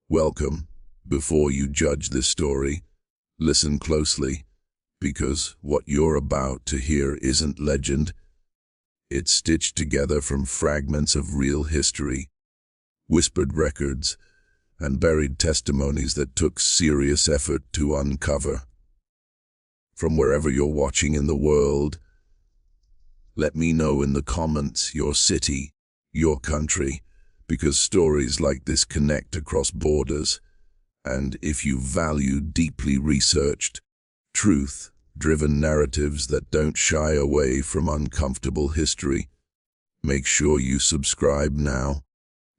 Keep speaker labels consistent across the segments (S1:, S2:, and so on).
S1: Welcome. Before you judge this story, listen closely, because what you're about to hear isn't legend. It's stitched together from fragments of real history, whispered records, and buried testimonies that took serious effort to uncover. From wherever you're watching in the world, let me know in the comments your city, your country, because stories like this connect across borders. And if you value deeply researched, truth-driven narratives that don't shy away from uncomfortable history, make sure you subscribe now,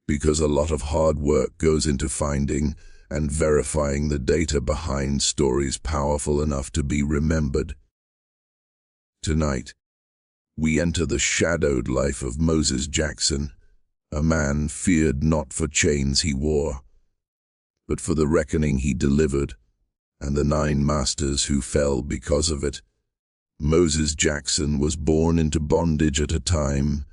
S1: because a lot of hard work goes into finding and verifying the data behind stories powerful enough to be remembered. Tonight, we enter the shadowed life of Moses Jackson, a man feared not for chains he wore, but for the reckoning he delivered, and the 9 masters who fell because of it. Moses Jackson was born into bondage at a time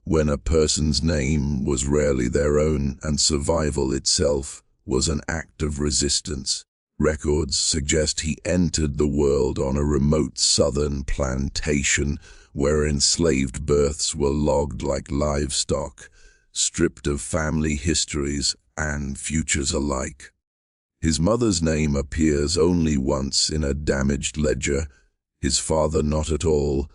S1: when a person's name was rarely their own and survival itself was an act of resistance. Records suggest he entered the world on a remote southern plantation where enslaved births were logged like livestock, stripped of family histories and futures alike. His mother's name appears only once in a damaged ledger, his father not at all,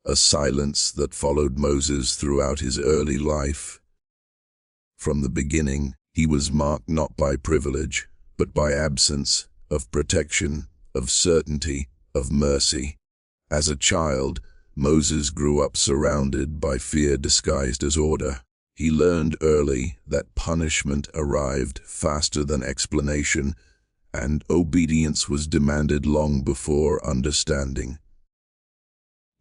S1: a silence that followed Moses throughout his early life. From the beginning, he was marked not by privilege, but by absence of protection, of certainty, of mercy. As a child, Moses grew up surrounded by fear disguised as order. He learned early that punishment arrived faster than explanation, and obedience was demanded long before understanding.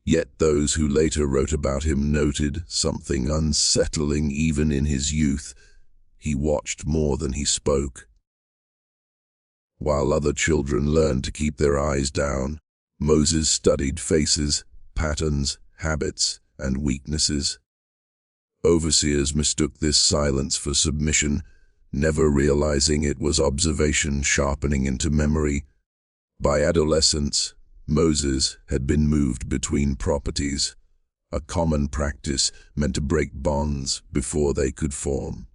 S1: Yet those who later wrote about him noted something unsettling even in his youth. He watched more than he spoke. While other children learned to keep their eyes down, Moses studied faces, patterns, habits, and weaknesses. Overseers mistook this silence for submission, never realizing it was observation sharpening into memory. By adolescence, Moses had been moved between properties, a common practice meant to break bonds before they could form.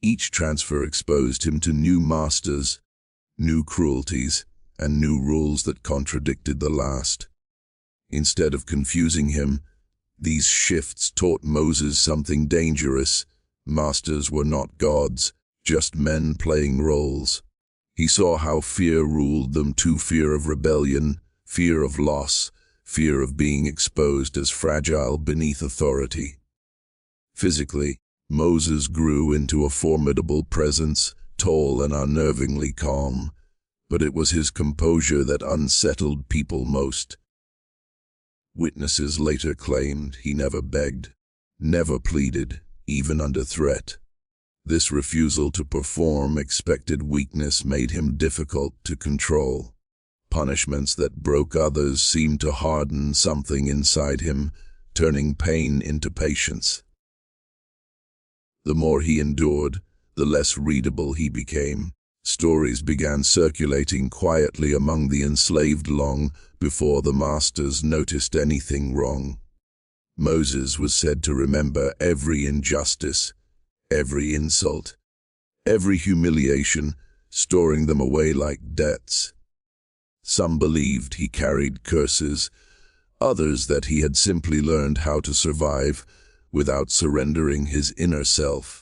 S1: Each transfer exposed him to new masters, new cruelties, and new rules that contradicted the last. Instead of confusing him, these shifts taught Moses something dangerous. Masters were not gods, just men playing roles. He saw how fear ruled them too: fear of rebellion, fear of loss, fear of being exposed as fragile beneath authority. Physically, Moses grew into a formidable presence, tall and unnervingly calm, but it was his composure that unsettled people most. Witnesses later claimed he never begged, never pleaded, even under threat. This refusal to perform expected weakness made him difficult to control. Punishments that broke others seemed to harden something inside him, turning pain into patience. The more he endured, the less readable he became. Stories began circulating quietly among the enslaved long before the masters noticed anything wrong. Moses was said to remember every injustice, every insult, every humiliation, storing them away like debts. Some believed he carried curses, others that he had simply learned how to survive without surrendering his inner self.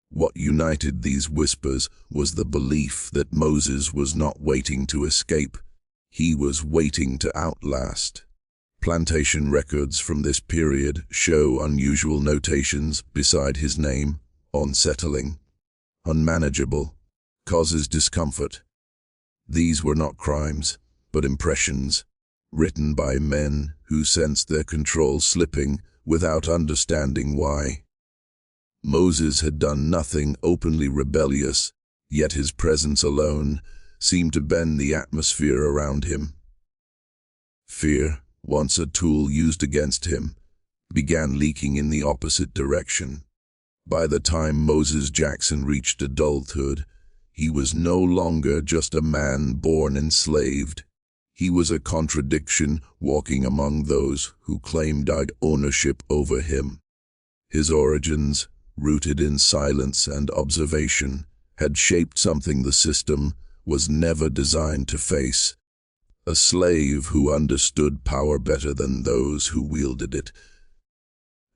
S1: What united these whispers was the belief that Moses was not waiting to escape, he was waiting to outlast. Plantation records from this period show unusual notations beside his name: unsettling, unmanageable, causes discomfort. These were not crimes, but impressions, written by men who sensed their control slipping without understanding why. Moses had done nothing openly rebellious, yet his presence alone seemed to bend the atmosphere around him. Fear, once a tool used against him, began leaking in the opposite direction. By the time Moses Jackson reached adulthood, He was no longer just a man born enslaved. He was a contradiction walking among those who claimed ownership over him. His origins, rooted in silence and observation, had shaped something the system was never designed to face. A slave who understood power better than those who wielded it.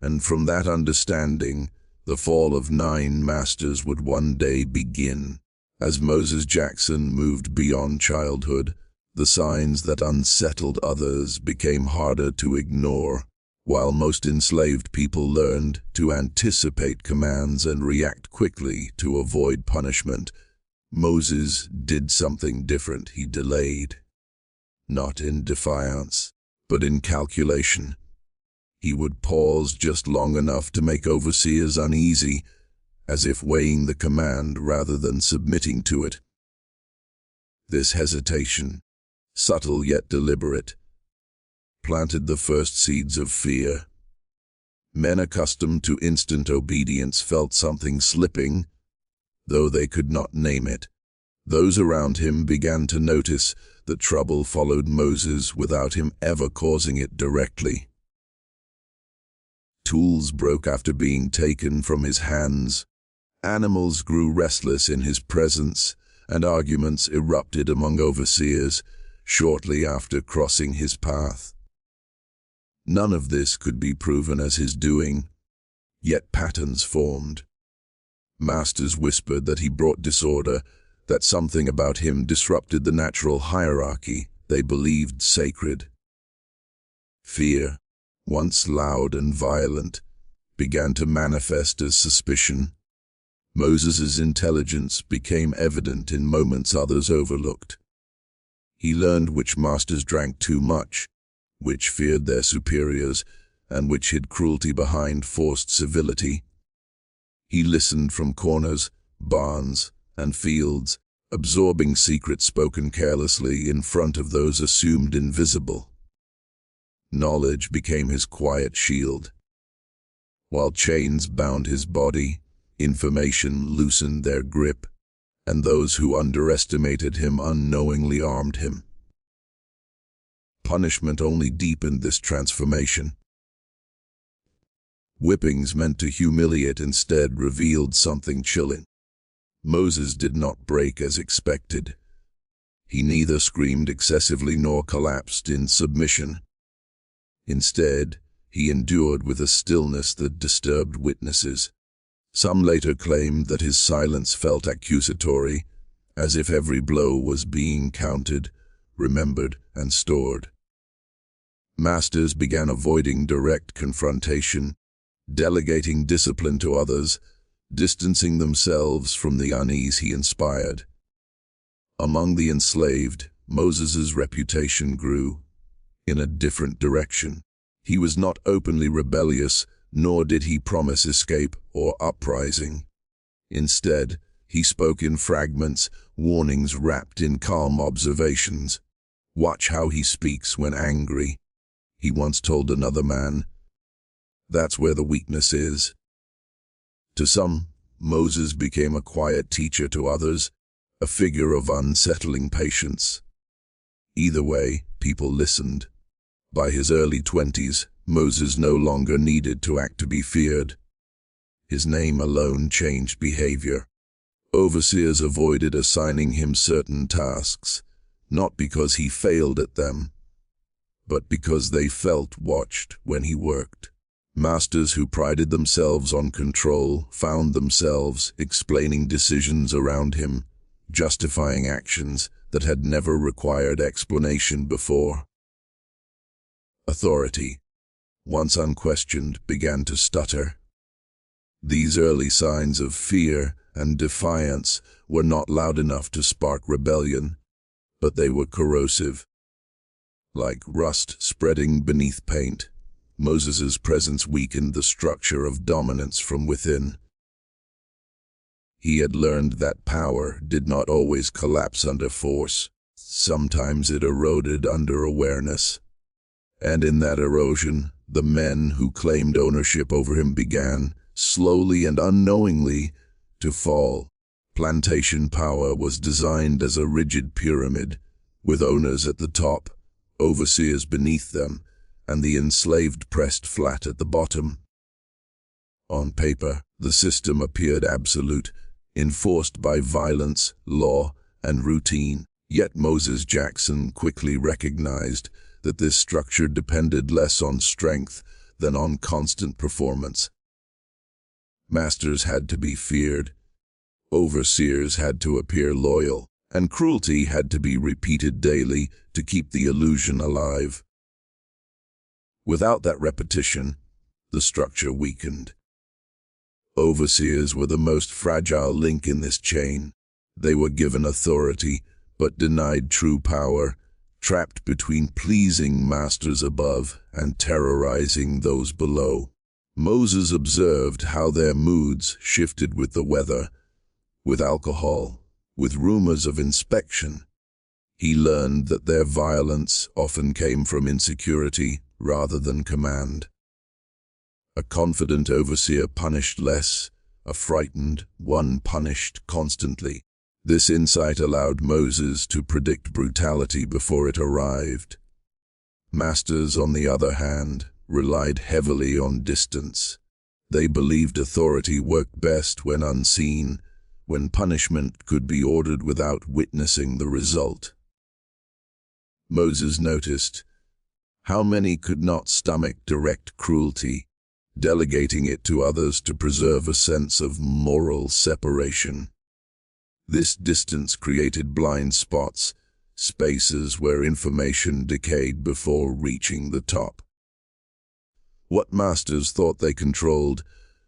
S1: And from that understanding, the fall of 9 masters would one day begin. As Moses Jackson moved beyond childhood, the signs that unsettled others became harder to ignore. While most enslaved people learned to anticipate commands and react quickly to avoid punishment, Moses did something different. He delayed. Not in defiance, but in calculation. He would pause just long enough to make overseers uneasy, as if weighing the command rather than submitting to it. This hesitation, subtle yet deliberate, planted the first seeds of fear. Men accustomed to instant obedience felt something slipping, though they could not name it. Those around him began to notice that trouble followed Moses without him ever causing it directly. Tools broke after being taken from his hands. Animals grew restless in his presence, and arguments erupted among overseers shortly after crossing his path. None of this could be proven as his doing, yet patterns formed. Masters whispered that he brought disorder, that something about him disrupted the natural hierarchy they believed sacred. Fear, once loud and violent, began to manifest as suspicion. Moses's intelligence became evident in moments others overlooked. He learned which masters drank too much, which feared their superiors, and which hid cruelty behind forced civility. He listened from corners, barns, and fields, absorbing secrets spoken carelessly in front of those assumed invisible. Knowledge became his quiet shield. While chains bound his body, information loosened their grip, and those who underestimated him unknowingly armed him. Punishment only deepened this transformation. Whippings meant to humiliate instead revealed something chilling. Moses did not break as expected. He neither screamed excessively nor collapsed in submission. Instead, he endured with a stillness that disturbed witnesses. Some later claimed that his silence felt accusatory, as if every blow was being counted, remembered, and stored. Masters began avoiding direct confrontation, delegating discipline to others, distancing themselves from the unease he inspired. Among the enslaved, Moses's reputation grew in a different direction. He was not openly rebellious, nor did he promise escape or uprising. Instead, he spoke in fragments, warnings wrapped in calm observations. "Watch how he speaks when angry," he once told another man. "That's where the weakness is." To some, Moses became a quiet teacher. To others, a figure of unsettling patience. Either way, people listened. By his early 20s, Moses no longer needed to act to be feared. His name alone changed behavior. Overseers avoided assigning him certain tasks, not because he failed at them, but because they felt watched when he worked. Masters who prided themselves on control found themselves explaining decisions around him, justifying actions that had never required explanation before. Authority, once unquestioned, began to stutter. These early signs of fear and defiance were not loud enough to spark rebellion, but they were corrosive. Like rust spreading beneath paint, Moses's presence weakened the structure of dominance from within. He had learned that power did not always collapse under force. Sometimes it eroded under awareness. And in that erosion, the men who claimed ownership over him began, slowly and unknowingly, to fall. Plantation power was designed as a rigid pyramid, with owners at the top, overseers beneath them, and the enslaved pressed flat at the bottom. On paper, the system appeared absolute, enforced by violence, law, and routine. Yet Moses Jackson quickly recognized that this structure depended less on strength than on constant performance. Masters had to be feared, overseers had to appear loyal, and cruelty had to be repeated daily to keep the illusion alive. Without that repetition, the structure weakened. Overseers were the most fragile link in this chain. They were given authority, but denied true power, trapped between pleasing masters above and terrorizing those below. Moses observed how their moods shifted with the weather, with alcohol, with rumors of inspection. He learned that their violence often came from insecurity rather than command. A confident overseer punished less, a frightened one punished constantly. This insight allowed Moses to predict brutality before it arrived. Masters, on the other hand, relied heavily on distance. They believed authority worked best when unseen, when punishment could be ordered without witnessing the result. Moses noticed how many could not stomach direct cruelty, delegating it to others to preserve a sense of moral separation. This distance created blind spots, spaces where information decayed before reaching the top. What masters thought they controlled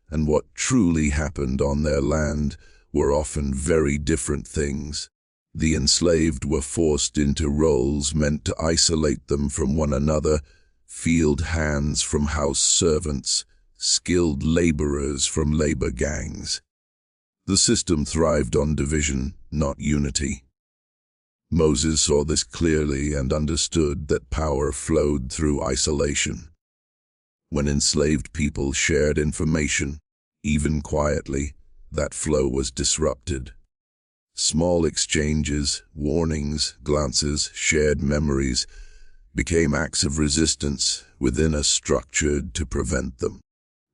S1: and what truly happened on their land were often very different things. The enslaved were forced into roles meant to isolate them from one another, field hands from house servants, skilled laborers from labor gangs. The system thrived on division, not unity. Moses saw this clearly and understood that power flowed through isolation. When enslaved people shared information, even quietly, that flow was disrupted. Small exchanges, warnings, glances, shared memories became acts of resistance within a structure to prevent them.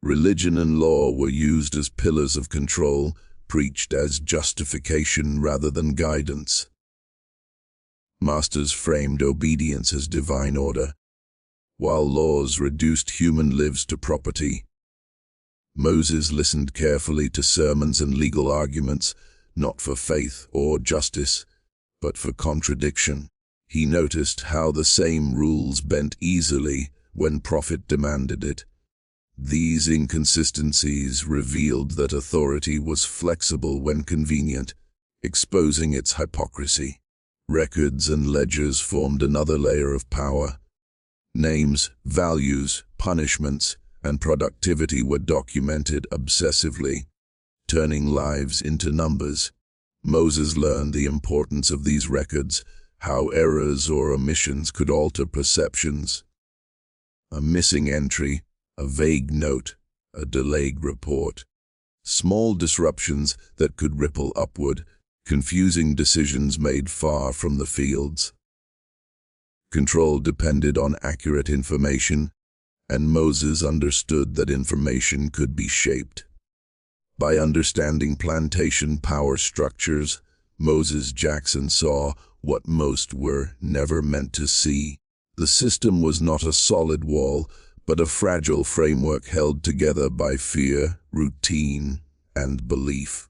S1: Religion and law were used as pillars of control, preached as justification rather than guidance. Masters framed obedience as divine order, while laws reduced human lives to property. Moses listened carefully to sermons and legal arguments, not for faith or justice, but for contradiction. He noticed how the same rules bent easily when profit demanded it. These inconsistencies revealed that authority was flexible when convenient, exposing its hypocrisy. Records and ledgers formed another layer of power. Names, values, punishments, and productivity were documented obsessively, turning lives into numbers. Moses learned the importance of these records, how errors or omissions could alter perceptions. A missing entry, a vague note, a delayed report. Small disruptions that could ripple upward, confusing decisions made far from the fields. Control depended on accurate information, and Moses understood that information could be shaped. By understanding plantation power structures, Moses Jackson saw what most were never meant to see. The system was not a solid wall, but a fragile framework held together by fear, routine, and belief.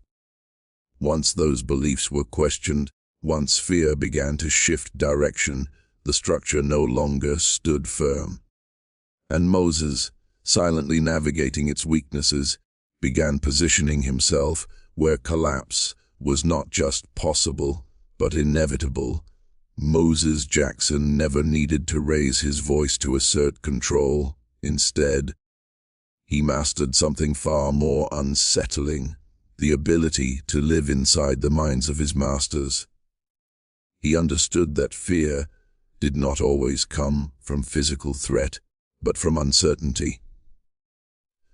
S1: Once those beliefs were questioned, once fear began to shift direction, the structure no longer stood firm. And Moses, silently navigating its weaknesses, began positioning himself where collapse was not just possible, but inevitable. Moses Jackson never needed to raise his voice to assert control. Instead, he mastered something far more unsettling, the ability to live inside the minds of his masters. He understood that fear did not always come from physical threat, but from uncertainty.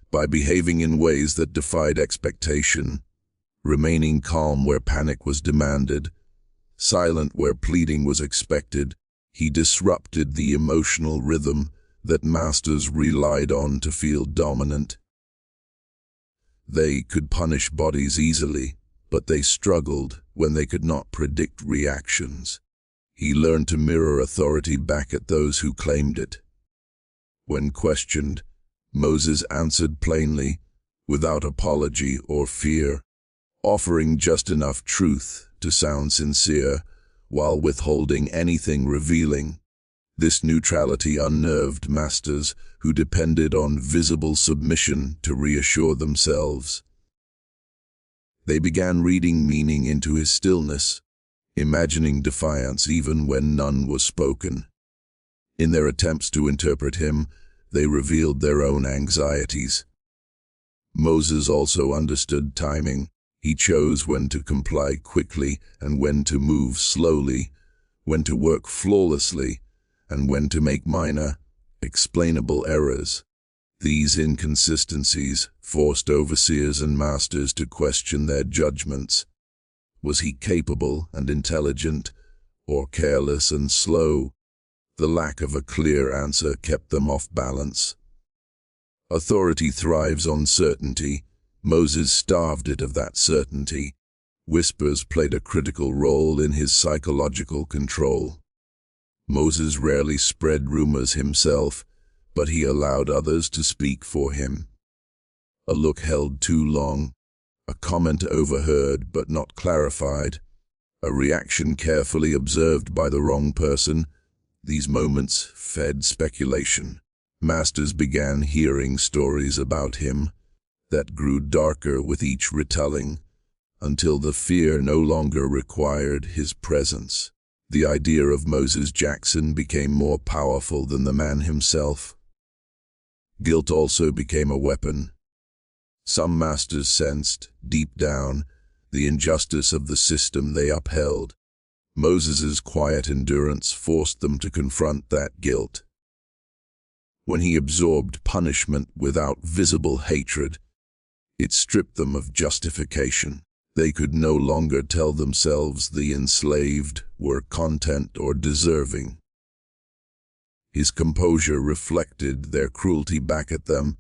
S1: By behaving in ways that defied expectation, remaining calm where panic was demanded, silent where pleading was expected. He disrupted the emotional rhythm that masters relied on to feel dominant. They could punish bodies easily, but they struggled when they could not predict reactions. He learned to mirror authority back at those who claimed it. When questioned, Moses answered plainly, without apology or fear, offering just enough truth to sound sincere, while withholding anything revealing. This neutrality unnerved masters who depended on visible submission to reassure themselves. They began reading meaning into his stillness, imagining defiance even when none was spoken. In their attempts to interpret him, they revealed their own anxieties. Moses also understood timing. He chose when to comply quickly and when to move slowly, when to work flawlessly, and when to make minor, explainable errors. These inconsistencies forced overseers and masters to question their judgments. Was he capable and intelligent, or careless and slow? The lack of a clear answer kept them off balance. Authority thrives on certainty. Moses starved it of that certainty. Whispers played a critical role in his psychological control. Moses rarely spread rumors himself, but he allowed others to speak for him. A look held too long, a comment overheard but not clarified, a reaction carefully observed by the wrong person. These moments fed speculation. Masters began hearing stories about him that grew darker with each retelling, until the fear no longer required his presence. The idea of Moses Jackson became more powerful than the man himself. Guilt also became a weapon. Some masters sensed, deep down, the injustice of the system they upheld. Moses's quiet endurance forced them to confront that guilt. When he absorbed punishment without visible hatred, it stripped them of justification. They could no longer tell themselves the enslaved were content or deserving. His composure reflected their cruelty back at them,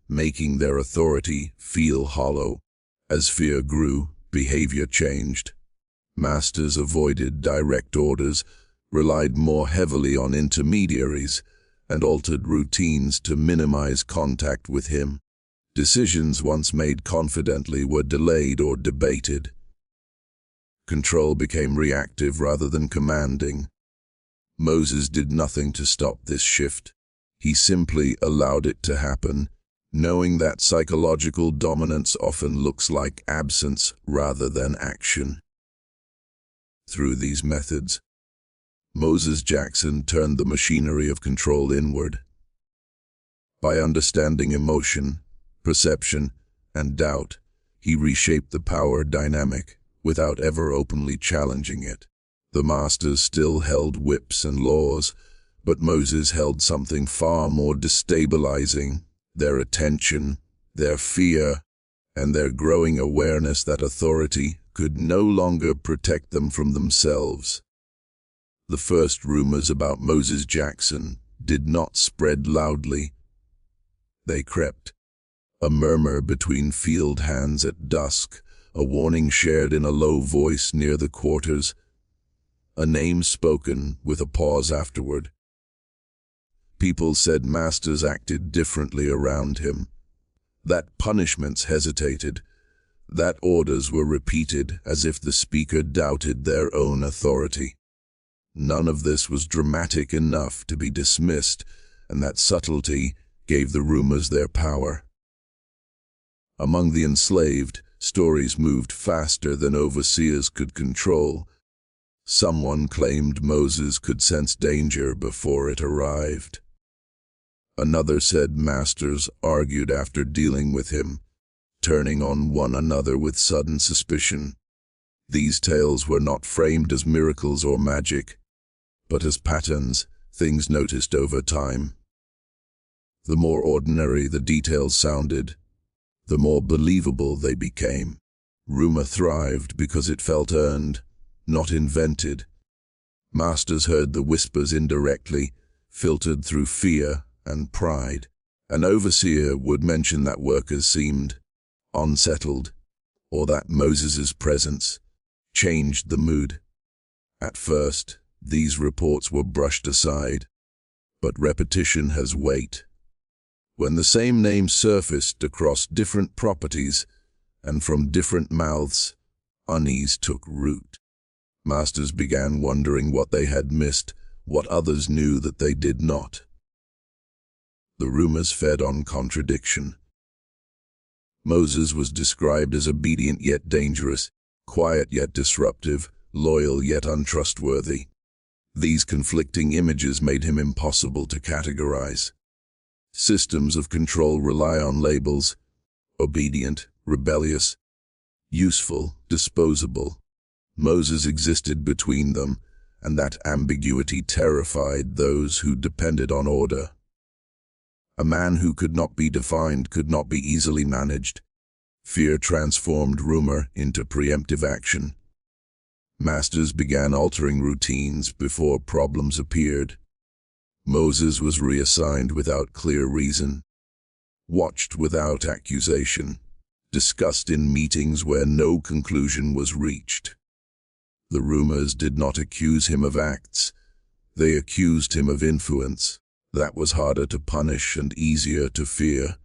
S1: making their authority feel hollow. As fear grew, behavior changed. Masters avoided direct orders, relied more heavily on intermediaries, and altered routines to minimize contact with him. Decisions once made confidently were delayed or debated. Control became reactive rather than commanding. Moses did nothing to stop this shift. He simply allowed it to happen, knowing that psychological dominance often looks like absence rather than action. Through these methods, Moses Jackson turned the machinery of control inward. By understanding emotion, perception, and doubt, he reshaped the power dynamic without ever openly challenging it. The masters still held whips and laws, but Moses held something far more destabilizing: their attention, their fear, and their growing awareness that authority could no longer protect them from themselves. The first rumors about Moses Jackson did not spread loudly. They crept. A murmur between field hands at dusk, a warning shared in a low voice near the quarters, a name spoken with a pause afterward. People said masters acted differently around him, that punishments hesitated, that orders were repeated as if the speaker doubted their own authority. None of this was dramatic enough to be dismissed, and that subtlety gave the rumors their power. Among the enslaved, stories moved faster than overseers could control. Someone claimed Moses could sense danger before it arrived. Another said masters argued after dealing with him, turning on one another with sudden suspicion. These tales were not framed as miracles or magic, but as patterns, things noticed over time. The more ordinary the details sounded, the more believable they became. Rumor thrived because it felt earned, not invented. Masters heard the whispers indirectly, filtered through fear and pride. An overseer would mention that workers seemed unsettled, or that Moses's presence changed the mood. At first, these reports were brushed aside, but repetition has weight. When the same name surfaced across different properties and from different mouths, unease took root. Masters began wondering what they had missed, what others knew that they did not. The rumors fed on contradiction. Moses was described as obedient yet dangerous, quiet yet disruptive, loyal yet untrustworthy. These conflicting images made him impossible to categorize. Systems of control rely on labels: obedient, rebellious, useful, disposable. Moses existed between them, and that ambiguity terrified those who depended on order. A man who could not be defined could not be easily managed. Fear transformed rumor into preemptive action. Masters began altering routines before problems appeared. Moses was reassigned without clear reason, watched without accusation, discussed in meetings where no conclusion was reached. The rumors did not accuse him of acts, they accused him of influence. That was harder to punish and easier to fear.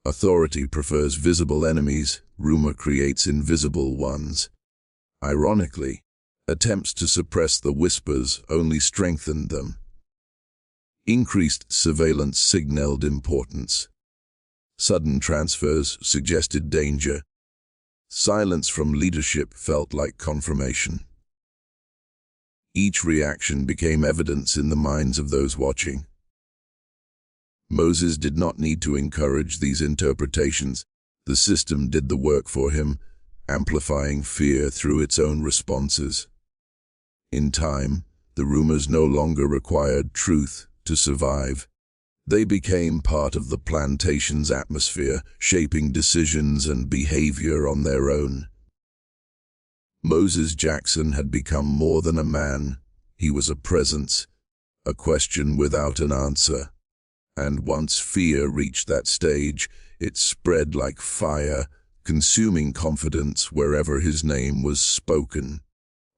S1: Authority prefers visible enemies, rumor creates invisible ones. Ironically, attempts to suppress the whispers only strengthened them. Increased surveillance signaled importance. Sudden transfers suggested danger. Silence from leadership felt like confirmation. Each reaction became evidence in the minds of those watching. Moses did not need to encourage these interpretations. The system did the work for him, amplifying fear through its own responses. In time, the rumors no longer required truth to survive. They became part of the plantation's atmosphere, shaping decisions and behavior on their own. Moses Jackson had become more than a man. He was a presence, a question without an answer. And once fear reached that stage, it spread like fire, consuming confidence wherever his name was spoken.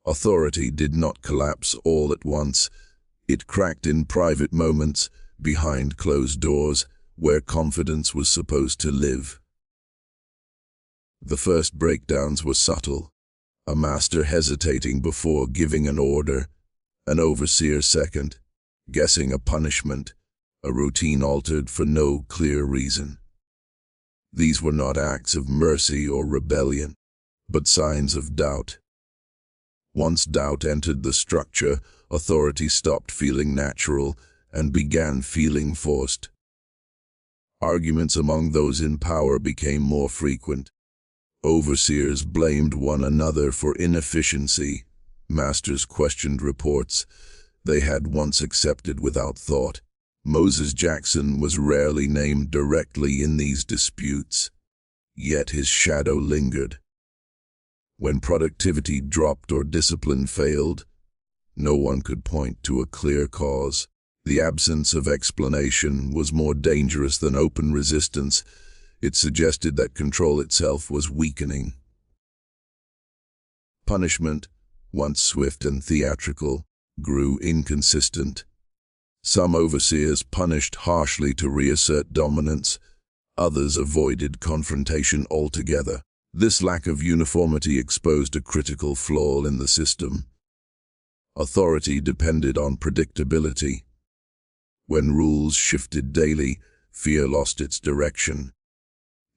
S1: Authority did not collapse all at once. It cracked in private moments, behind closed doors, where confidence was supposed to live. The first breakdowns were subtle. A master hesitating before giving an order, an overseer second, guessing a punishment, a routine altered for no clear reason. These were not acts of mercy or rebellion, but signs of doubt. Once doubt entered the structure, authority stopped feeling natural and began feeling forced. Arguments among those in power became more frequent. Overseers blamed one another for inefficiency. Masters questioned reports they had once accepted without thought. Moses Jackson was rarely named directly in these disputes, yet his shadow lingered. When productivity dropped or discipline failed, no one could point to a clear cause. The absence of explanation was more dangerous than open resistance. It suggested that control itself was weakening. Punishment, once swift and theatrical, grew inconsistent. Some overseers punished harshly to reassert dominance. Others avoided confrontation altogether. This lack of uniformity exposed a critical flaw in the system. Authority depended on predictability. When rules shifted daily, fear lost its direction.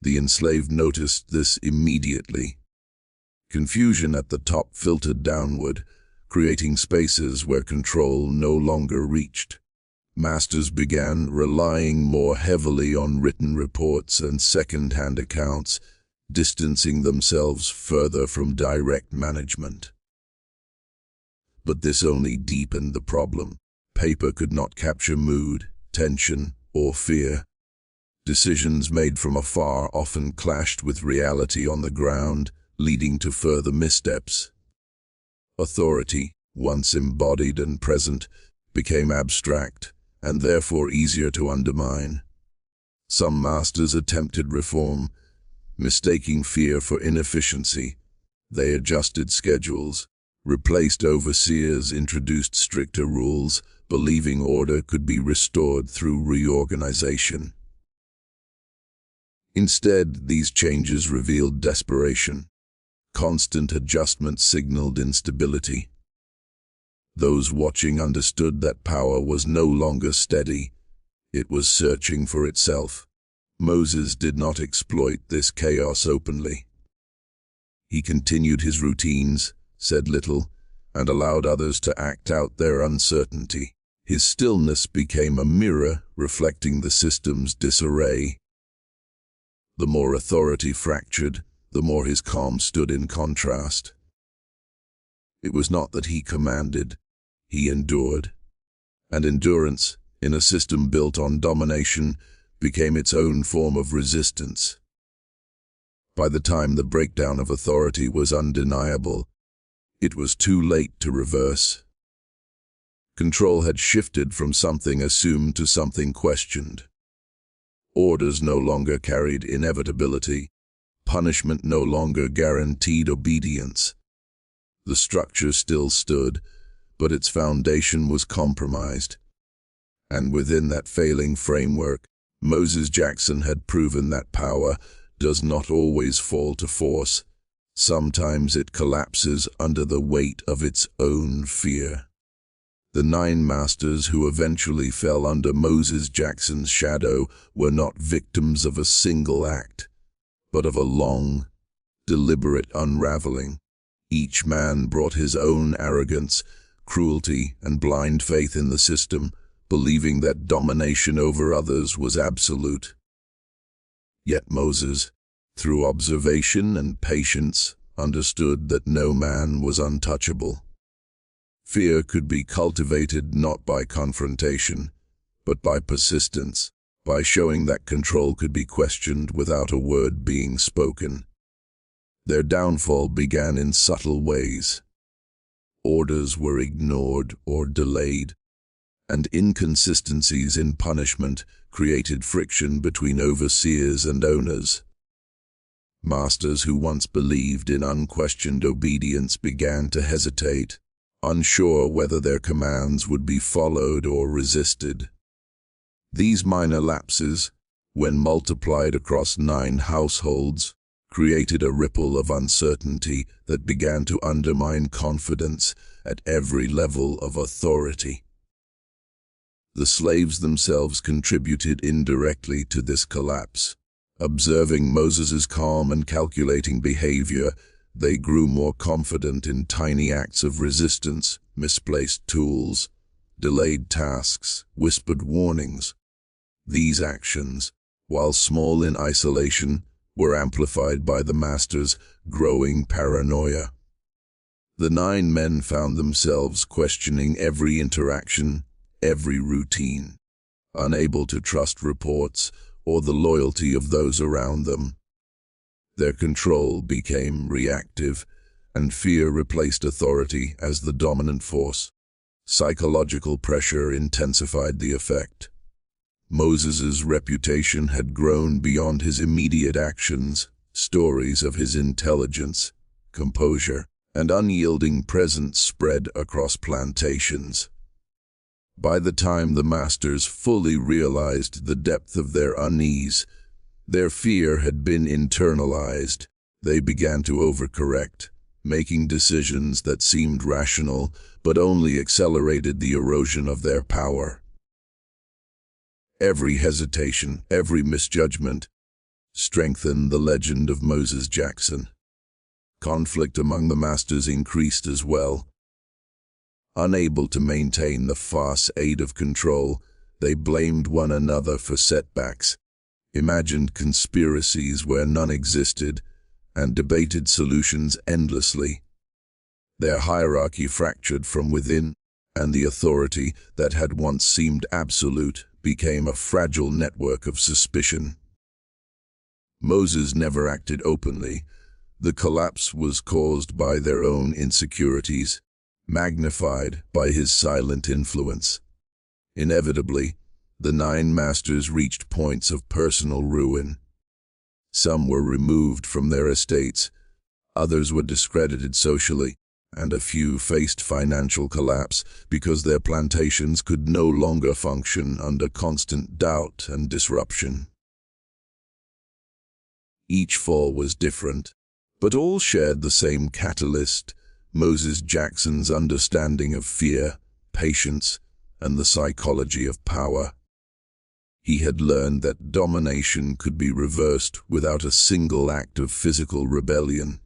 S1: The enslaved noticed this immediately. Confusion at the top filtered downward, creating spaces where control no longer reached. Masters began relying more heavily on written reports and second-hand accounts, distancing themselves further from direct management. But this only deepened the problem. Paper could not capture mood, tension, or fear. Decisions made from afar often clashed with reality on the ground, leading to further missteps. Authority, once embodied and present, became abstract and therefore easier to undermine. Some masters attempted reform, mistaking fear for inefficiency. They adjusted schedules, replaced overseers, introduced stricter rules, believing order could be restored through reorganization. Instead, these changes revealed desperation. Constant adjustment signaled instability. Those watching understood that power was no longer steady. It was searching for itself. Moses did not exploit this chaos openly. He continued his routines, said little, and allowed others to act out their uncertainty. His stillness became a mirror reflecting the system's disarray. The more authority fractured, the more his calm stood in contrast. It was not that he commanded, he endured. And endurance, in a system built on domination, became its own form of resistance. By the time the breakdown of authority was undeniable, it was too late to reverse. Control had shifted from something assumed to something questioned. Orders no longer carried inevitability. Punishment no longer guaranteed obedience. The structure still stood, but its foundation was compromised. And within that failing framework, Moses Jackson had proven that power does not always fall to force. Sometimes it collapses under the weight of its own fear. The 9 masters who eventually fell under Moses Jackson's shadow were not victims of a single act, but of a long, deliberate unraveling. Each man brought his own arrogance, cruelty, and blind faith in the system, believing that domination over others was absolute. Yet Moses, through observation and patience, understood that no man was untouchable. Fear could be cultivated not by confrontation, but by persistence, by showing that control could be questioned without a word being spoken. Their downfall began in subtle ways. Orders were ignored or delayed, and inconsistencies in punishment created friction between overseers and owners. Masters who once believed in unquestioned obedience began to hesitate, unsure whether their commands would be followed or resisted. These minor lapses, when multiplied across 9 households, created a ripple of uncertainty that began to undermine confidence at every level of authority. The slaves themselves contributed indirectly to this collapse. Observing Moses's calm and calculating behavior, they grew more confident in tiny acts of resistance, misplaced tools, delayed tasks, whispered warnings. These actions, while small in isolation, were amplified by the master's growing paranoia. The 9 men found themselves questioning every interaction, every routine, unable to trust reports or the loyalty of those around them. Their control became reactive, and fear replaced authority as the dominant force. Psychological pressure intensified the effect. Moses's reputation had grown beyond his immediate actions. Stories of his intelligence, composure, and unyielding presence spread across plantations. By the time the masters fully realized the depth of their unease, their fear had been internalized. They began to overcorrect, making decisions that seemed rational but only accelerated the erosion of their power. Every hesitation, every misjudgment, strengthened the legend of Moses Jackson. Conflict among the masters increased as well. Unable to maintain the facade of control, they blamed one another for setbacks, imagined conspiracies where none existed, and debated solutions endlessly. Their hierarchy fractured from within, and the authority that had once seemed absolute became a fragile network of suspicion. Moses never acted openly, The collapse was caused by their own insecurities, magnified by his silent influence. Inevitably, the 9 masters reached points of personal ruin. Some were removed from their estates, others were discredited socially, and a few faced financial collapse because their plantations could no longer function under constant doubt and disruption. Each fall was different, but all shared the same catalyst: Moses Jackson's understanding of fear, patience, and the psychology of power. He had learned that domination could be reversed without a single act of physical rebellion.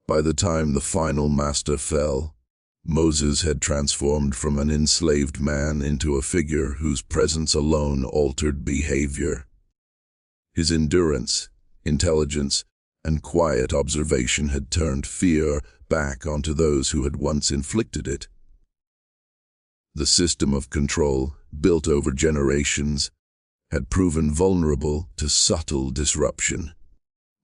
S1: By the time the final master fell, Moses had transformed from an enslaved man into a figure whose presence alone altered behavior. His endurance, intelligence, and quiet observation had turned fear back onto those who had once inflicted it. The system of control, built over generations, had proven vulnerable to subtle disruption.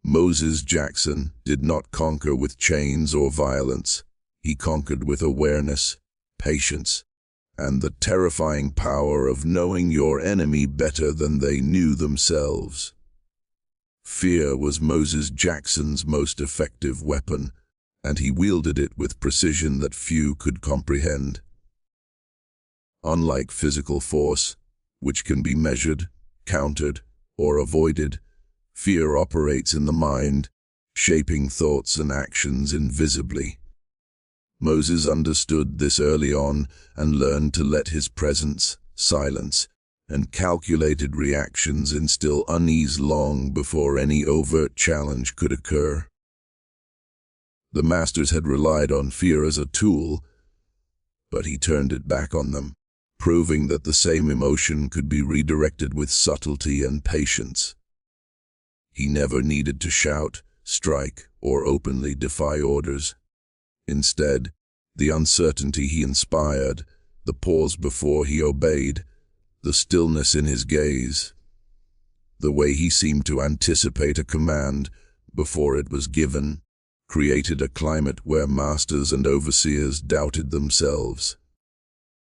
S1: Moses Jackson did not conquer with chains or violence. He conquered with awareness, patience, and the terrifying power of knowing your enemy better than they knew themselves. Fear was Moses Jackson's most effective weapon, and he wielded it with precision that few could comprehend. Unlike physical force, which can be measured, countered, or avoided, fear operates in the mind, shaping thoughts and actions invisibly. Moses understood this early on and learned to let his presence, silence, and calculated reactions instill unease long before any overt challenge could occur. The masters had relied on fear as a tool, but he turned it back on them, proving that the same emotion could be redirected with subtlety and patience. He never needed to shout, strike, or openly defy orders. Instead, the uncertainty he inspired, the pause before he obeyed, the stillness in his gaze, the way he seemed to anticipate a command before it was given, created a climate where masters and overseers doubted themselves.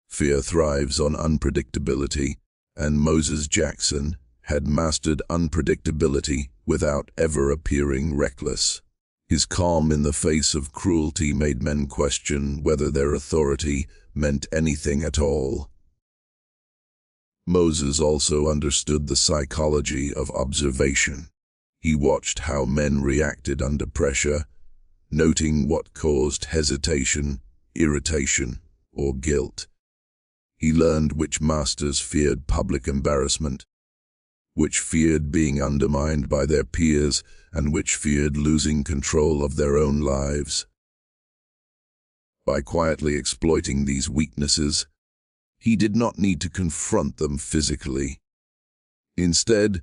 S1: Fear thrives on unpredictability, and Moses Jackson had mastered unpredictability without ever appearing reckless. His calm in the face of cruelty made men question whether their authority meant anything at all. Moses also understood the psychology of observation. He watched how men reacted under pressure, noting what caused hesitation, irritation, or guilt. He learned which masters feared public embarrassment, which feared being undermined by their peers, and which feared losing control of their own lives. By quietly exploiting these weaknesses, he did not need to confront them physically. Instead,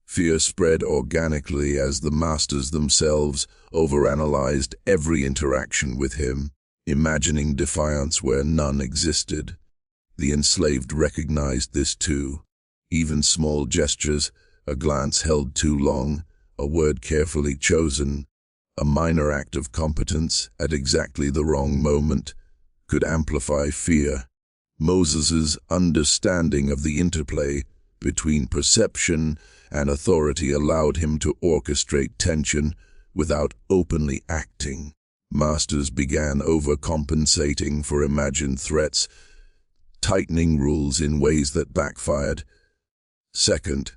S1: fear spread organically as the masters themselves overanalyzed every interaction with him, imagining defiance where none existed. The enslaved recognized this too. Even small gestures, a glance held too long, a word carefully chosen, a minor act of competence at exactly the wrong moment, could amplify fear. Moses's understanding of the interplay between perception and authority allowed him to orchestrate tension without openly acting. Masters began overcompensating for imagined threats, tightening rules in ways that backfired. Second,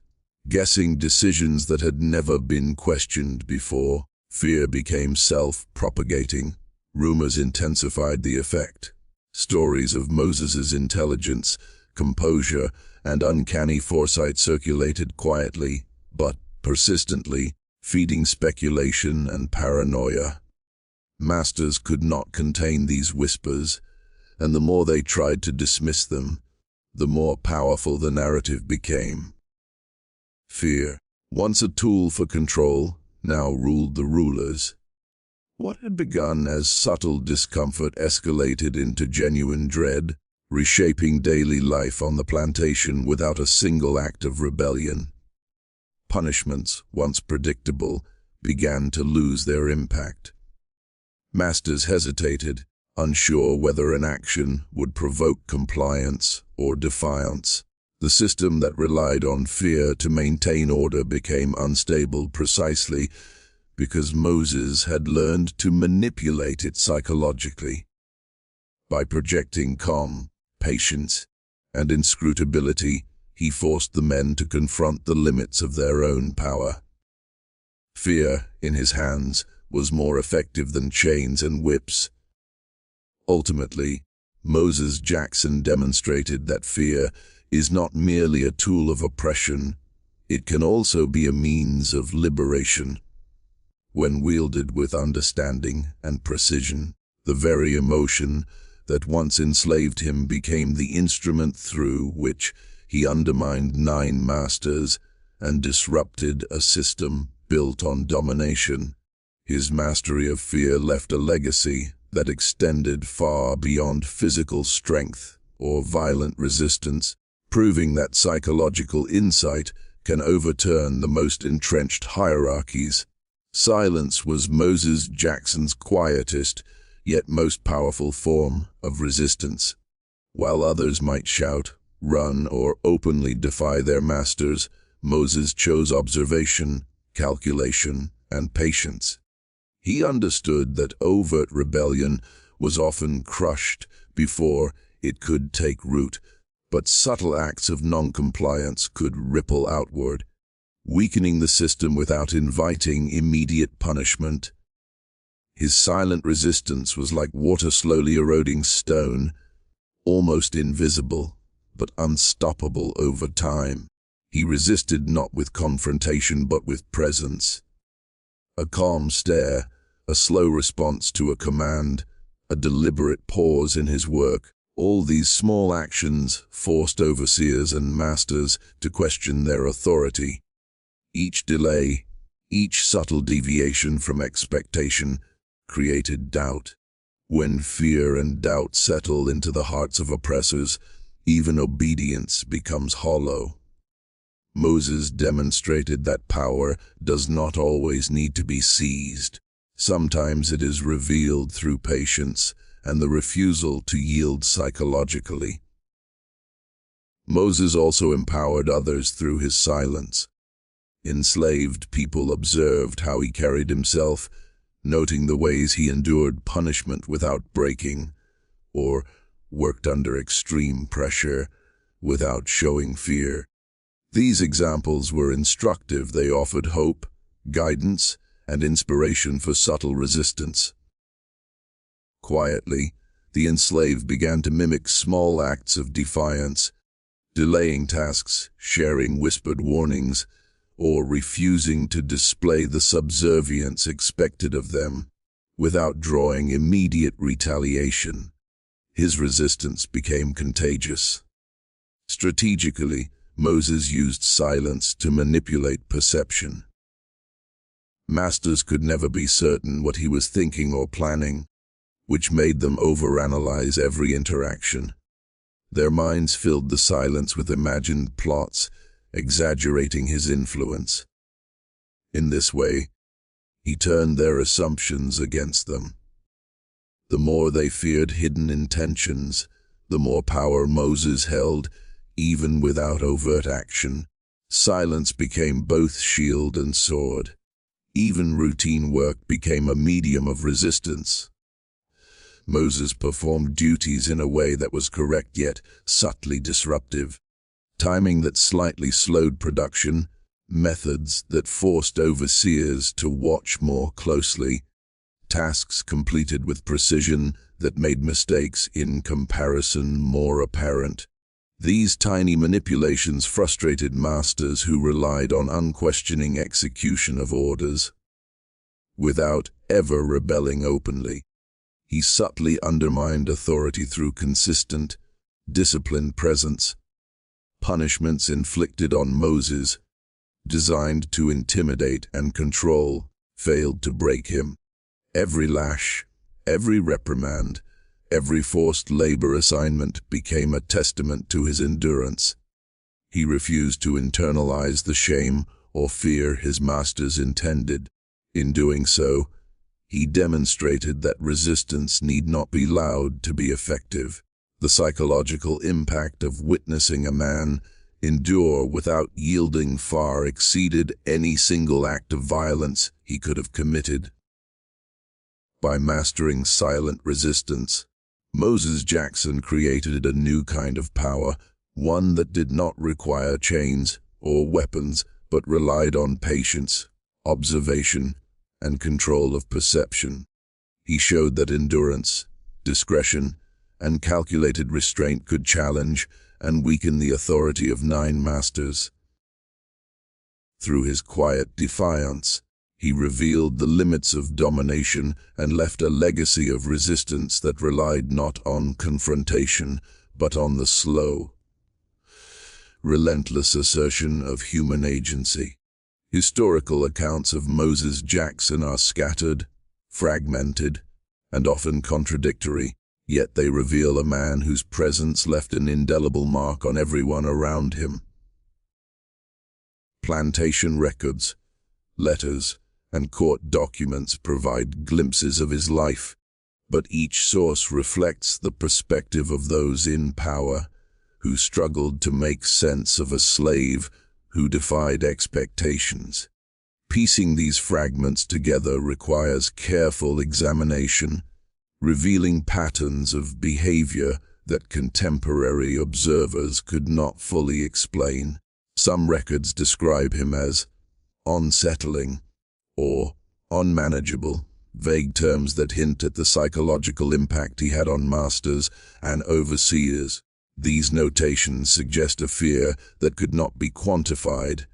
S1: guessing decisions that had never been questioned before. Fear became self-propagating. Rumors intensified the effect. Stories of Moses's intelligence, composure, and uncanny foresight circulated quietly, but persistently, feeding speculation and paranoia. Masters could not contain these whispers, and the more they tried to dismiss them, the more powerful the narrative became. Fear, once a tool for control, now ruled the rulers. What had begun as subtle discomfort escalated into genuine dread, reshaping daily life on the plantation without a single act of rebellion. Punishments, once predictable, began to lose their impact. Masters hesitated, unsure whether an action would provoke compliance or defiance. The system that relied on fear to maintain order became unstable precisely because Moses had learned to manipulate it psychologically. By projecting calm, patience, and inscrutability, he forced the men to confront the limits of their own power. Fear, in his hands, was more effective than chains and whips. Ultimately, Moses Jackson demonstrated that fear is not merely a tool of oppression, it can also be a means of liberation. When wielded with understanding and precision, the very emotion that once enslaved him became the instrument through which he undermined 9 masters and disrupted a system built on domination. His mastery of fear left a legacy that extended far beyond physical strength or violent resistance, proving that psychological insight can overturn the most entrenched hierarchies. Silence was Moses Jackson's quietest, yet most powerful form of resistance. While others might shout, run, or openly defy their masters, Moses chose observation, calculation, and patience. He understood that overt rebellion was often crushed before it could take root, but subtle acts of noncompliance could ripple outward, weakening the system without inviting immediate punishment. His silent resistance was like water slowly eroding stone, almost invisible, but unstoppable over time. He resisted not with confrontation but with presence. A calm stare, a slow response to a command, a deliberate pause in his work. All these small actions forced overseers and masters to question their authority. Each delay, each subtle deviation from expectation, created doubt. When fear and doubt settle into the hearts of oppressors, even obedience becomes hollow. Moses demonstrated that power does not always need to be seized. Sometimes it is revealed through patience and the refusal to yield psychologically. Moses also empowered others through his silence. Enslaved people observed how he carried himself, noting the ways he endured punishment without breaking, or worked under extreme pressure without showing fear. These examples were instructive. They offered hope, guidance, and inspiration for subtle resistance. Quietly, the enslaved began to mimic small acts of defiance, delaying tasks, sharing whispered warnings, or refusing to display the subservience expected of them without drawing immediate retaliation. His resistance became contagious. Strategically, Moses used silence to manipulate perception. Masters could never be certain what he was thinking or planning, which made them overanalyze every interaction. Their minds filled the silence with imagined plots, exaggerating his influence. In this way, he turned their assumptions against them. The more they feared hidden intentions, the more power Moses held, even without overt action. Silence became both shield and sword. Even routine work became a medium of resistance. Moses performed duties in a way that was correct yet subtly disruptive, timing that slightly slowed production, methods that forced overseers to watch more closely, tasks completed with precision that made mistakes in comparison more apparent. These tiny manipulations frustrated masters who relied on unquestioning execution of orders. Without ever rebelling openly, he subtly undermined authority through consistent, disciplined presence. Punishments inflicted on Moses, designed to intimidate and control, failed to break him. Every lash, every reprimand, every forced labor assignment became a testament to his endurance. He refused to internalize the shame or fear his masters intended. In doing so, he demonstrated that resistance need not be loud to be effective. The psychological impact of witnessing a man endure without yielding far exceeded any single act of violence he could have committed. By mastering silent resistance, Moses Jackson created a new kind of power, one that did not require chains or weapons, but relied on patience, observation, and control of perception. He showed that endurance, discretion, and calculated restraint could challenge and weaken the authority of 9 masters. Through his quiet defiance, he revealed the limits of domination and left a legacy of resistance that relied not on confrontation, but on the slow, relentless assertion of human agency. Historical accounts of Moses Jackson are scattered, fragmented, and often contradictory, yet they reveal a man whose presence left an indelible mark on everyone around him. Plantation records, letters, and court documents provide glimpses of his life, but each source reflects the perspective of those in power who struggled to make sense of a slave who defied expectations. Piecing these fragments together requires careful examination, revealing patterns of behavior that contemporary observers could not fully explain. Some records describe him as unsettling or unmanageable, vague terms that hint at the psychological impact he had on masters and overseers. These notations suggest a fear that could not be quantified.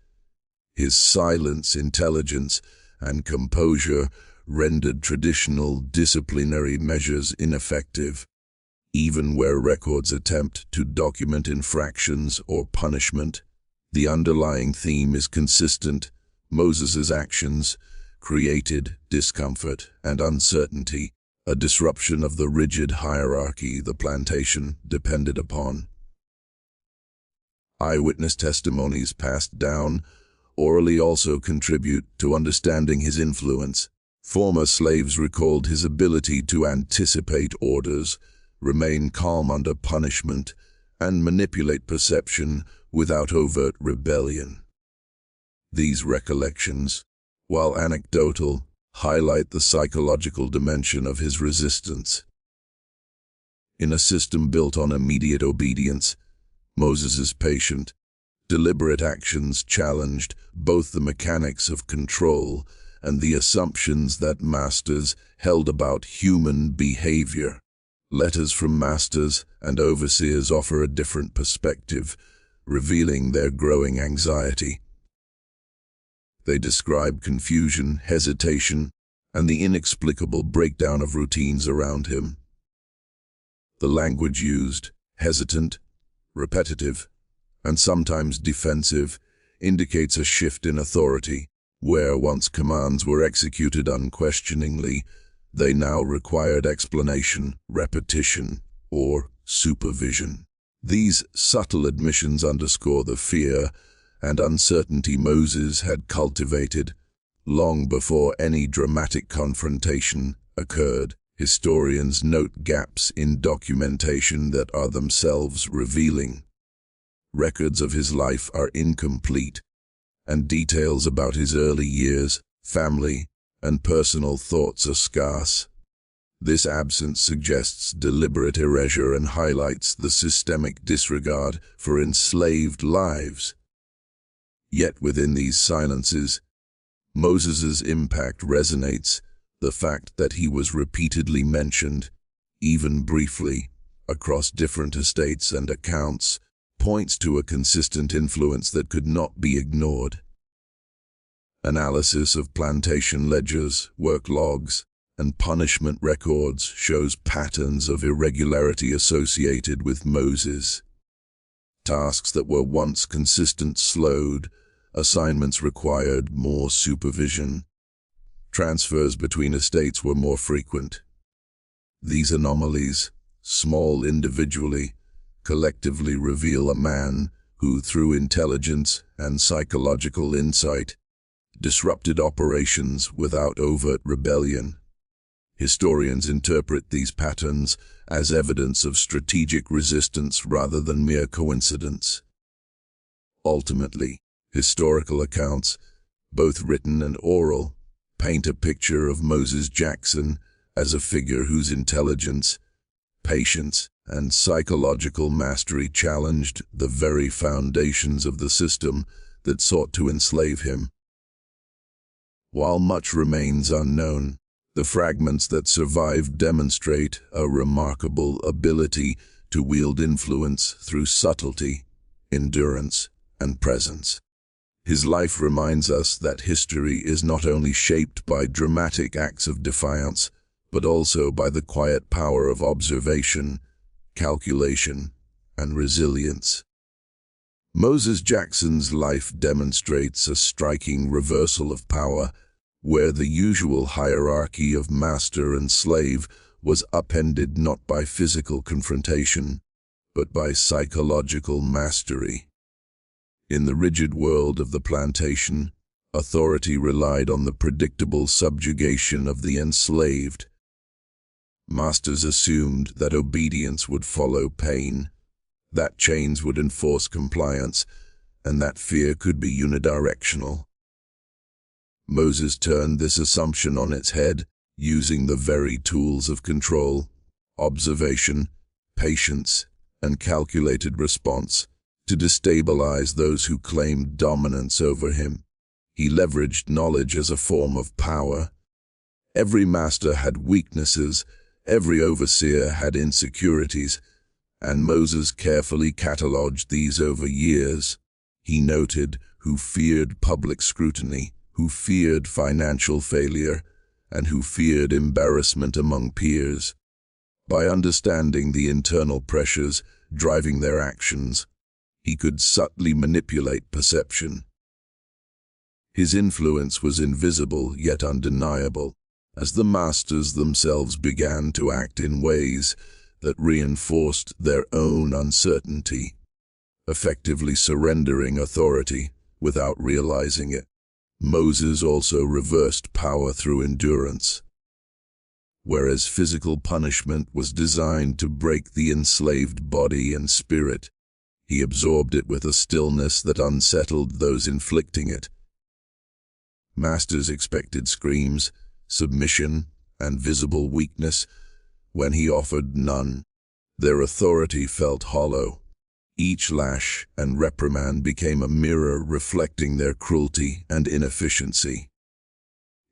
S1: His silence, intelligence, and composure rendered traditional disciplinary measures ineffective. Even where records attempt to document infractions or punishment, the underlying theme is consistent. Moses's actions created discomfort and uncertainty, a disruption of the rigid hierarchy the plantation depended upon. Eyewitness testimonies passed down orally also contribute to understanding his influence. Former slaves recalled his ability to anticipate orders, remain calm under punishment, and manipulate perception without overt rebellion. These recollections, while anecdotal, highlight the psychological dimension of his resistance. In a system built on immediate obedience, Moses's patient, deliberate actions challenged both the mechanics of control and the assumptions that masters held about human behavior. Letters from masters and overseers offer a different perspective, revealing their growing anxiety. They describe confusion, hesitation, and the inexplicable breakdown of routines around him. The language used, hesitant, repetitive, and sometimes defensive, indicates a shift in authority. Where once commands were executed unquestioningly, they now required explanation, repetition, or supervision. These subtle admissions underscore the fear and uncertainty Moses had cultivated long before any dramatic confrontation occurred. Historians note gaps in documentation that are themselves revealing. Records of his life are incomplete, and details about his early years, family, and personal thoughts are scarce. This absence suggests deliberate erasure and highlights the systemic disregard for enslaved lives. Yet within these silences, Moses's impact resonates. The fact that he was repeatedly mentioned, even briefly, across different estates and accounts, points to a consistent influence that could not be ignored. Analysis of plantation ledgers, work logs, and punishment records shows patterns of irregularity associated with Moses. Tasks that were once consistent slowed, assignments required more supervision. Transfers between estates were more frequent. These anomalies, small individually, collectively reveal a man who, through intelligence and psychological insight, disrupted operations without overt rebellion. Historians interpret these patterns as evidence of strategic resistance rather than mere coincidence. Ultimately, historical accounts, both written and oral, paint a picture of Moses Jackson as a figure whose intelligence, patience, and psychological mastery challenged the very foundations of the system that sought to enslave him. While much remains unknown, the fragments that survive demonstrate a remarkable ability to wield influence through subtlety, endurance, and presence. His life reminds us that history is not only shaped by dramatic acts of defiance, but also by the quiet power of observation, calculation, and resilience. Moses Jackson's life demonstrates a striking reversal of power, where the usual hierarchy of master and slave was upended not by physical confrontation, but by psychological mastery. In the rigid world of the plantation, authority relied on the predictable subjugation of the enslaved. Masters assumed that obedience would follow pain, that chains would enforce compliance, and that fear could be unidirectional. Moses turned this assumption on its head, using the very tools of control, observation, patience, and calculated response to destabilize those who claimed dominance over him. He leveraged knowledge as a form of power. Every master had weaknesses, every overseer had insecurities, and Moses carefully cataloged these over years. He noted who feared public scrutiny, who feared financial failure, and who feared embarrassment among peers. By understanding the internal pressures driving their actions, he could subtly manipulate perception. His influence was invisible yet undeniable, as the masters themselves began to act in ways that reinforced their own uncertainty, effectively surrendering authority without realizing it. Moses also reversed power through endurance. Whereas physical punishment was designed to break the enslaved body and spirit, he absorbed it with a stillness that unsettled those inflicting it. Masters expected screams, submission, and visible weakness, when he offered none. Their authority felt hollow. Each lash and reprimand became a mirror reflecting their cruelty and inefficiency.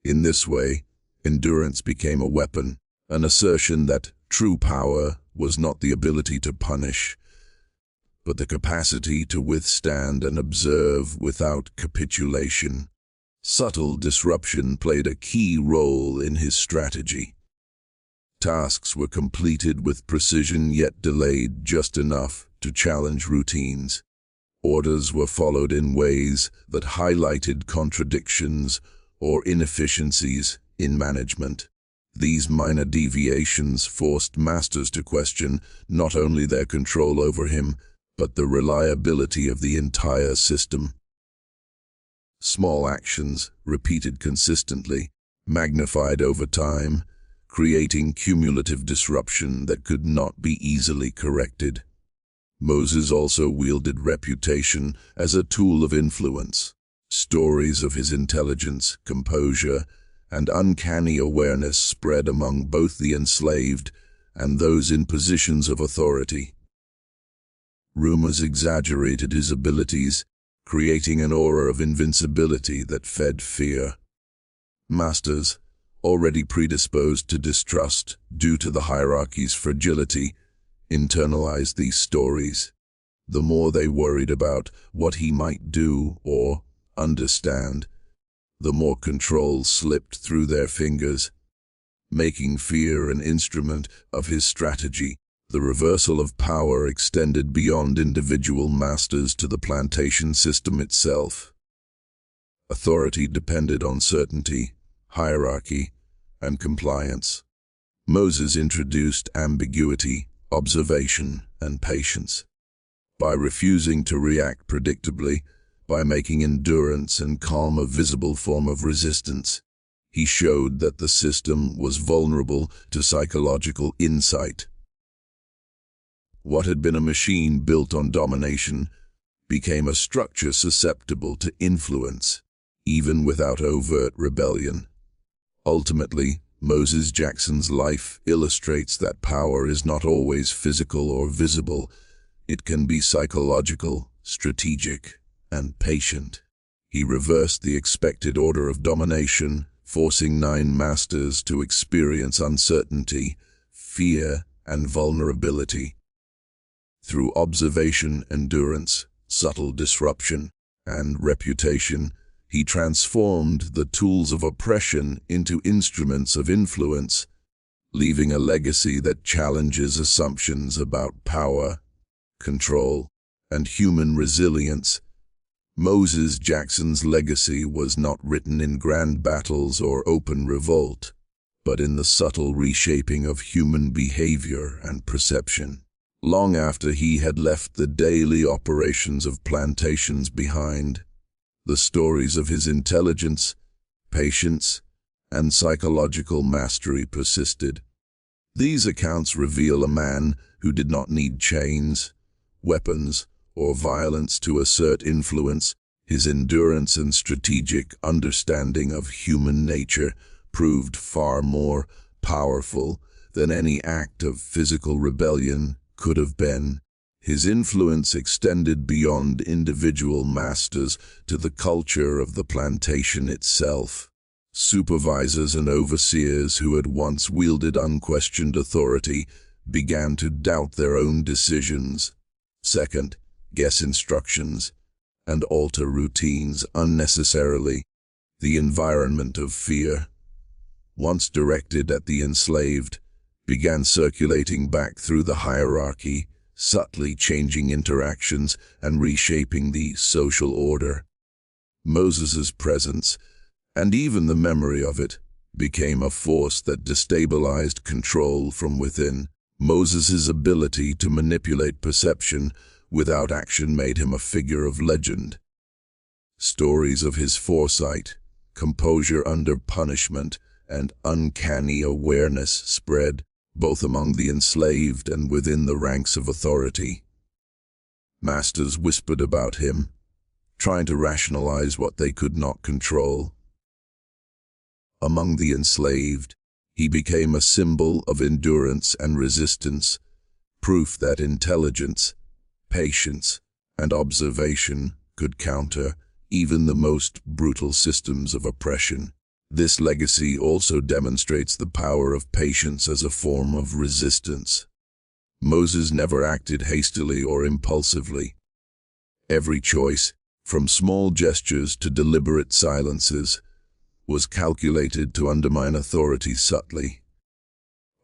S1: In this way, endurance became a weapon, an assertion that true power was not the ability to punish, but the capacity to withstand and observe without capitulation. Subtle disruption played a key role in his strategy. Tasks were completed with precision yet delayed just enough to challenge routines. Orders were followed in ways that highlighted contradictions or inefficiencies in management. These minor deviations forced masters to question not only their control over him, but the reliability of the entire system. Small actions, repeated consistently, magnified over time, creating cumulative disruption that could not be easily corrected. Moses also wielded reputation as a tool of influence. Stories of his intelligence, composure, and uncanny awareness spread among both the enslaved and those in positions of authority. Rumors exaggerated his abilities, creating an aura of invincibility that fed fear. Masters, already predisposed to distrust due to the hierarchy's fragility, internalized these stories. The more they worried about what he might do or understand, the more control slipped through their fingers, making fear an instrument of his strategy. The reversal of power extended beyond individual masters to the plantation system itself. Authority depended on certainty, hierarchy, and compliance. Moses introduced ambiguity, observation, and patience. By refusing to react predictably, by making endurance and calm a visible form of resistance. He showed that the system was vulnerable to psychological insight. What had been a machine built on domination became a structure susceptible to influence, even without overt rebellion. Ultimately, Moses Jackson's life illustrates that power is not always physical or visible. It can be psychological, strategic, and patient. He reversed the expected order of domination, forcing 9 masters to experience uncertainty, fear, and vulnerability. Through observation, endurance, subtle disruption, and reputation, he transformed the tools of oppression into instruments of influence, leaving a legacy that challenges assumptions about power, control, and human resilience. Moses Jackson's legacy was not written in grand battles or open revolt, but in the subtle reshaping of human behavior and perception. Long after he had left the daily operations of plantations behind, the stories of his intelligence, patience, and psychological mastery persisted. These accounts reveal a man who did not need chains, weapons, or violence to assert influence. His endurance and strategic understanding of human nature proved far more powerful than any act of physical rebellion could have been. His influence extended beyond individual masters to the culture of the plantation itself. Supervisors and overseers who had once wielded unquestioned authority began to doubt their own decisions, second-guess instructions, and alter routines unnecessarily. The environment of fear, once directed at the enslaved, began circulating back through the hierarchy, subtly changing interactions and reshaping the social order. Moses's presence, and even the memory of it, became a force that destabilized control from within. Moses's ability to manipulate perception without action made him a figure of legend. Stories of his foresight, composure under punishment, and uncanny awareness spread, both among the enslaved and within the ranks of authority. Masters whispered about him, trying to rationalize what they could not control. Among the enslaved, he became a symbol of endurance and resistance, proof that intelligence, patience, and observation could counter even the most brutal systems of oppression. This legacy also demonstrates the power of patience as a form of resistance. Moses never acted hastily or impulsively. Every choice, from small gestures to deliberate silences, was calculated to undermine authority subtly.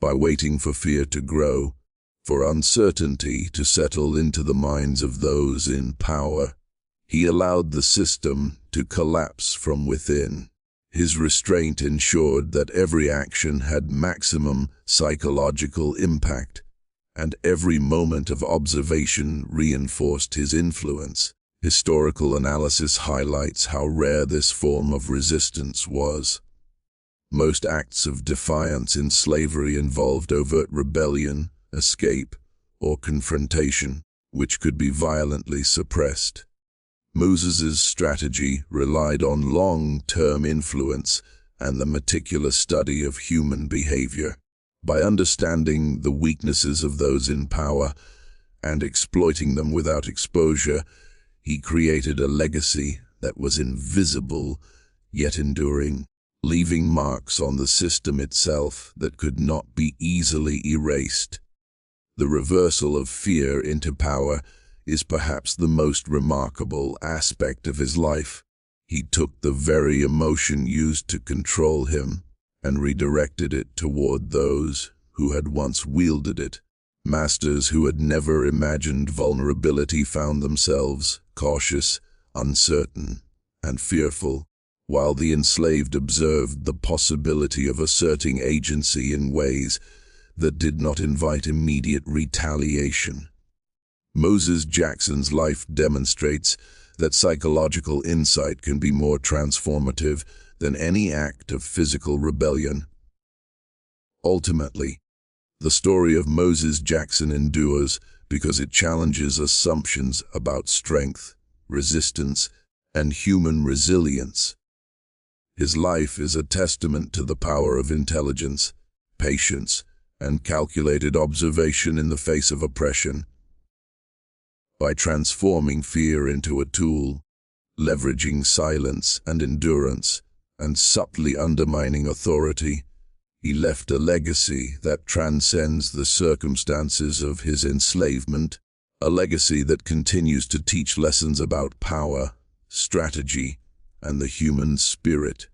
S1: By waiting for fear to grow, for uncertainty to settle into the minds of those in power, he allowed the system to collapse from within. His restraint ensured that every action had maximum psychological impact, and every moment of observation reinforced his influence. Historical analysis highlights how rare this form of resistance was. Most acts of defiance in slavery involved overt rebellion, escape, or confrontation, which could be violently suppressed. Moses's strategy relied on long-term influence and the meticulous study of human behavior. By understanding the weaknesses of those in power and exploiting them without exposure, he created a legacy that was invisible yet enduring, leaving marks on the system itself that could not be easily erased. The reversal of fear into power is perhaps the most remarkable aspect of his life. He took the very emotion used to control him and redirected it toward those who had once wielded it. Masters who had never imagined vulnerability found themselves cautious, uncertain, and fearful, while the enslaved observed the possibility of asserting agency in ways that did not invite immediate retaliation. Moses Jackson's life demonstrates that psychological insight can be more transformative than any act of physical rebellion. Ultimately, the story of Moses Jackson endures because it challenges assumptions about strength, resistance, and human resilience. His life is a testament to the power of intelligence, patience, and calculated observation in the face of oppression. By transforming fear into a tool, leveraging silence and endurance, and subtly undermining authority, he left a legacy that transcends the circumstances of his enslavement, a legacy that continues to teach lessons about power, strategy, and the human spirit.